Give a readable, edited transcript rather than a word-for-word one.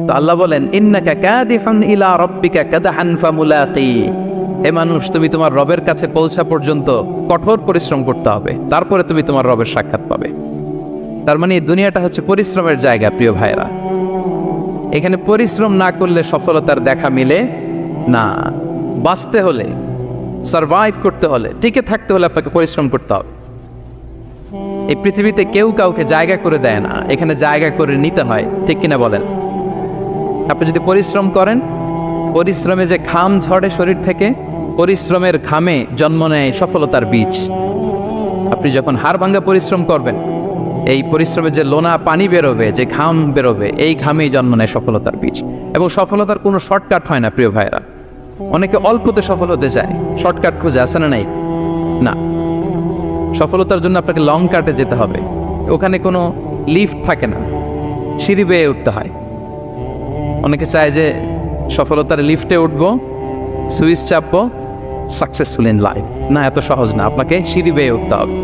তো আল্লাহ বলেন, ইন্নাকা কাদিহুন ইলা রাব্বিকা কাদহান ফামুলাকি। হে মানুষ, তুমি তোমার রবের কাছে পৌঁছা পর্যন্ত কঠোর পরিশ্রম করতে হবে, তারপরে তুমি তোমার রবের সাক্ষাৎ পাবে। তার মানে এই দুনিয়াটা হচ্ছে পরিশ্রমের জায়গা। প্রিয় ভাইরা, এখানে পরিশ্রম না করলে সফলতার দেখা মিলে না। বাঁচতে হলে, সারভাইভ করতে হলে, টিকে থাকতে হলে আপনাকে পরিশ্রম করতে হবে। এই পৃথিবীতে কেউ কাউকে জায়গা করে দেয় না, এখানে জায়গা করে নিতে হয়। ঠিক কিনা বলেন? আপনি যদি পরিশ্রম করেন, পরিশ্রমে যে ঘাম ঝরে শরীর থেকে, পরিশ্রমের ঘামে জন্ম নেয় সফলতার বীজ। আপনি যখন হাড় ভাঙা পরিশ্রম করবেন, এই পরিশ্রমে যে লোনা পানি বেরোবে, যে ঘাম বেরোবে, এই ঘামেই জন্ম নেয় সফলতার বীজ। এবং সফলতার কোনো শর্টকাট হয় না প্রিয় ভাইরা। অনেকে অল্পতে সফল হতে চায়, শর্টকাট খুঁজে, আসে না? নাই না, সফলতার জন্য আপনাকে লং কাটে যেতে হবে। ওখানে কোনো লিফট থাকে না, সিঁড়ি বেয়ে উঠতে হয়। অনেকে চায় যে সফলতার লিফটে উঠবো, সুইচ চাপবো, সাকসেসফুল ইন লাইফ। না, এত সহজ না, আপনাকে সিঁড়ি বেয়ে উঠতে হবে।